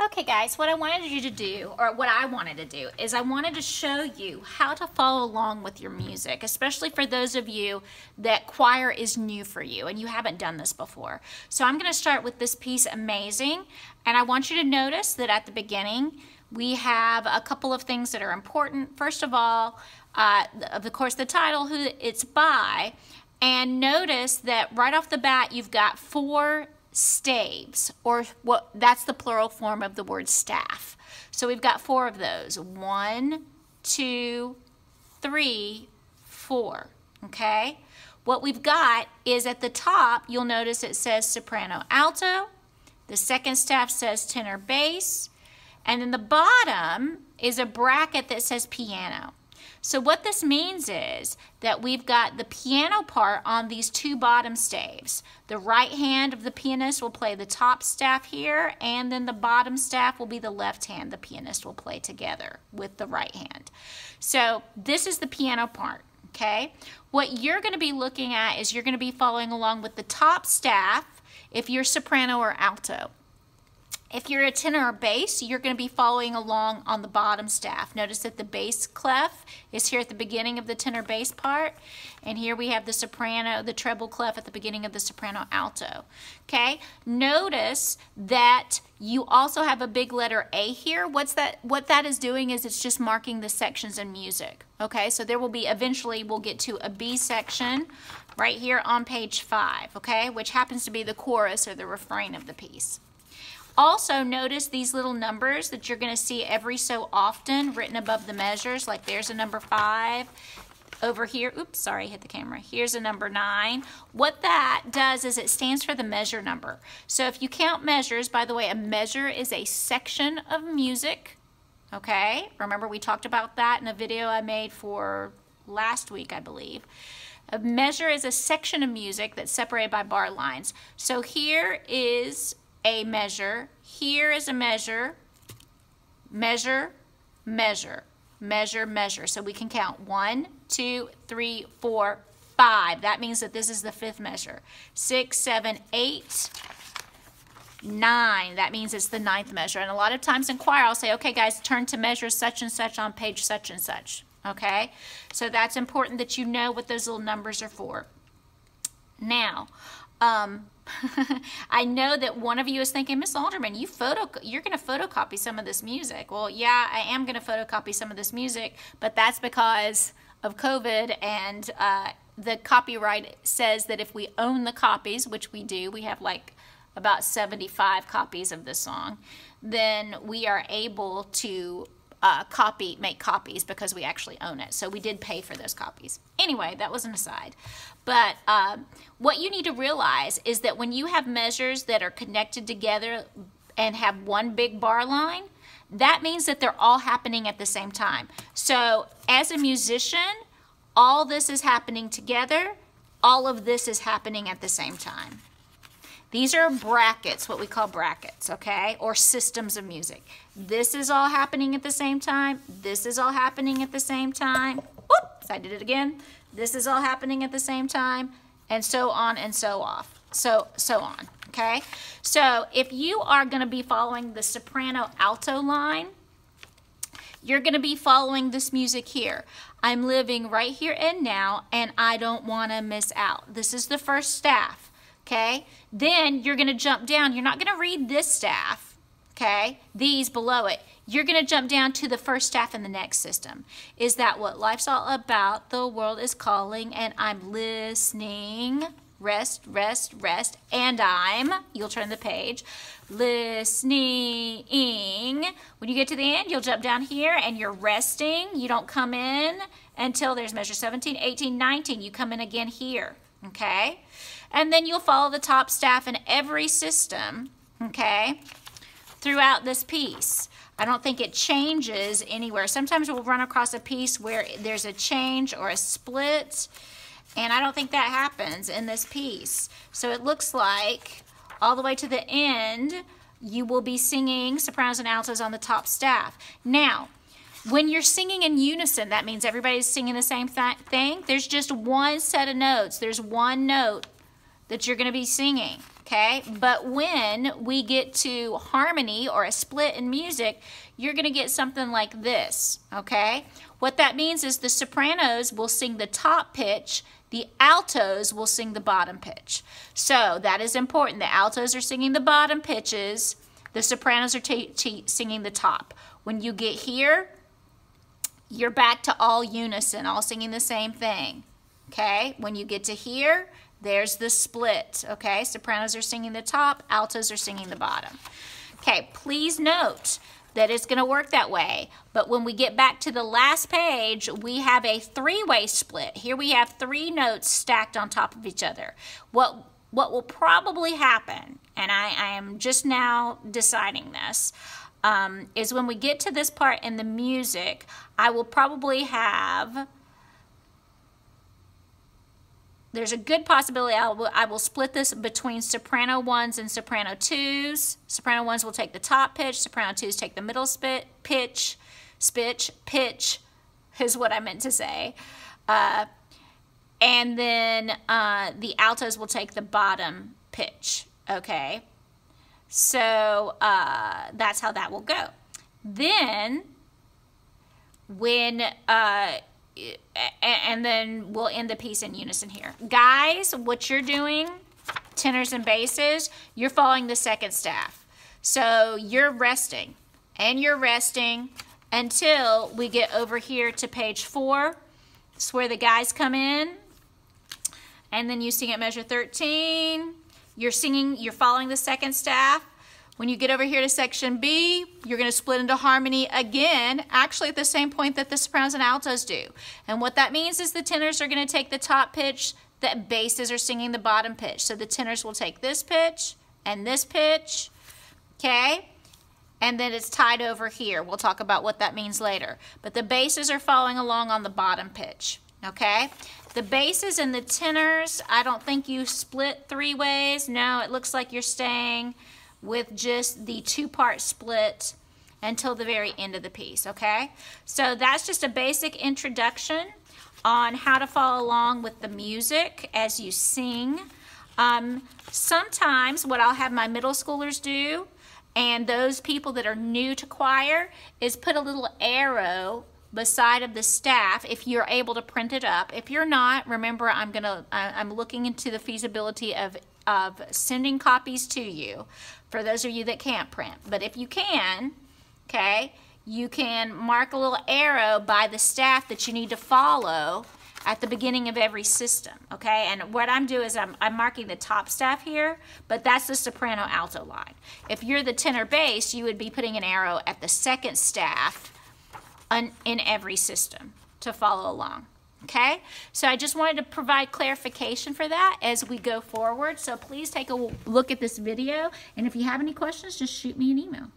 Okay guys, what I wanted you to do, or what I wanted to do, is I wanted to show you how to follow along with your music, especially for those of you that choir is new for you and you haven't done this before. So I'm going to start with this piece, Amazing, and I want you to notice that at the beginning we have a couple of things that are important. First of all, of course, the title, who it's by, and notice that right off the bat you've got 4 staves, or what, that's the plural form of the word staff. So we've got 4 of those. 1, 2, 3, 4. Okay? What we've got is at the top, you'll notice it says soprano alto. The second staff says tenor bass. And then the bottom is a bracket that says piano. So what this means is that we've got the piano part on these 2 bottom staves. The right hand of the pianist will play the top staff here, and then the bottom staff will be the left hand the pianist will play together with the right hand. So this is the piano part, okay? What you're going to be looking at is you're going to be following along with the top staff if you're soprano or alto. If you're a tenor or bass, you're going to be following along on the bottom staff. Notice that the bass clef is here at the beginning of the tenor bass part, and here we have the soprano, the treble clef at the beginning of the soprano alto. Okay? Notice that you also have a big letter A here. What that is doing is it's just marking the sections in music. Okay? So there will be, eventually we'll get to a B section right here on page 5, okay? Which happens to be the chorus or the refrain of the piece. Also, notice these little numbers that you're going to see every so often written above the measures, like there's a number 5 over here. Oops, sorry, hit the camera. Here's a number 9. What that does is it stands for the measure number. So if you count measures, by the way, a measure is a section of music, okay? Remember we talked about that in a video I made for last week, I believe. A measure is a section of music that's separated by bar lines. So here is a measure, here is a measure, measure, measure, measure, measure. So we can count 1, 2, 3, 4, 5. That means that this is the 5th measure. 6, 7, 8, 9. That means it's the 9th measure. And a lot of times in choir I'll say, okay guys, turn to measure such and such on page such and such. Okay? So that's important that you know what those little numbers are for. Now, I know that one of you is thinking, Miss Alderman, you're going to photocopy some of this music. Well, yeah, I am going to photocopy some of this music, but that's because of COVID, and the copyright says that if we own the copies, which we do, we have like about 75 copies of this song, then we are able to make copies because we actually own it. So we did pay for those copies. Anyway, that was an aside. But what you need to realize is that when you have measures that are connected together and have one big bar line, that means that they're all happening at the same time. So as a musician, all this is happening together. All of this is happening at the same time. These are brackets, what we call brackets, okay, or systems of music. This is all happening at the same time. This is all happening at the same time. Oops, I did it again. This is all happening at the same time, and so on and so off. So on, okay? So if you are going to be following the soprano alto line, you're going to be following this music here. I'm living right here and now, and I don't want to miss out. This is the first staff. Okay, then you're going to jump down. You're not going to read this staff, okay, these below it. You're going to jump down to the first staff in the next system. Is that what life's all about? The world is calling, and I'm listening. Rest, rest, rest, and you'll turn the page, listening. When you get to the end, you'll jump down here, and you're resting. You don't come in until there's measure 17, 18, 19. You come in again here, okay? And then you'll follow the top staff in every system, okay, throughout this piece. I don't think it changes anywhere. Sometimes we'll run across a piece where there's a change or a split, and I don't think that happens in this piece. So it looks like all the way to the end, you will be singing sopranos and altos on the top staff. Now, when you're singing in unison, that means everybody's singing the same thing. There's just one set of notes. There's one note that you're going to be singing, okay? But when we get to harmony or a split in music, you're gonna get something like this, okay? What that means is the sopranos will sing the top pitch, the altos will sing the bottom pitch. So that is important. The altos are singing the bottom pitches, the sopranos are singing the top. When you get here, you're back to all unison, all singing the same thing, okay? When you get to here, there's the split, okay? Sopranos are singing the top, altos are singing the bottom. Okay, please note that it's going to work that way, but when we get back to the last page, we have a three-way split. Here we have three notes stacked on top of each other. What will probably happen, and I am just now deciding this, is when we get to this part in the music, I will probably have, there's a good possibility I will split this between soprano ones and soprano twos. Soprano ones will take the top pitch, soprano twos take the middle pitch is what I meant to say. And then the altos will take the bottom pitch, okay? So that's how that will go. Then when and then we'll end the piece in unison here. Guys, what you're doing, tenors and basses, you're following the second staff. So you're resting, and you're resting until we get over here to page 4. It's where the guys come in, and then you sing at measure 13. You're singing, you're following the second staff. When you get over here to section B, you're going to split into harmony again, actually at the same point that the sopranos and altos do. And what that means is the tenors are going to take the top pitch, the basses are singing the bottom pitch. So the tenors will take this pitch and this pitch, okay? And then it's tied over here. We'll talk about what that means later. But the basses are following along on the bottom pitch, okay? The basses and the tenors, I don't think you split three ways. No, it looks like you're staying with just the two-part split until the very end of the piece, okay? So that's just a basic introduction on how to follow along with the music as you sing. Sometimes what I'll have my middle schoolers do, and those people that are new to choir, is put a little arrow beside of the staff if you're able to print it up. If you're not, remember I'm looking into the feasibility of sending copies to you for those of you that can't print. But if you can, okay, you can mark a little arrow by the staff that you need to follow at the beginning of every system, okay? And what I'm doing is I'm marking the top staff here, but that's the soprano alto line. If you're the tenor bass, you would be putting an arrow at the second staff in every system to follow along. Okay, so I just wanted to provide clarification for that as we go forward. So please take a look at this video, and if you have any questions, just shoot me an email.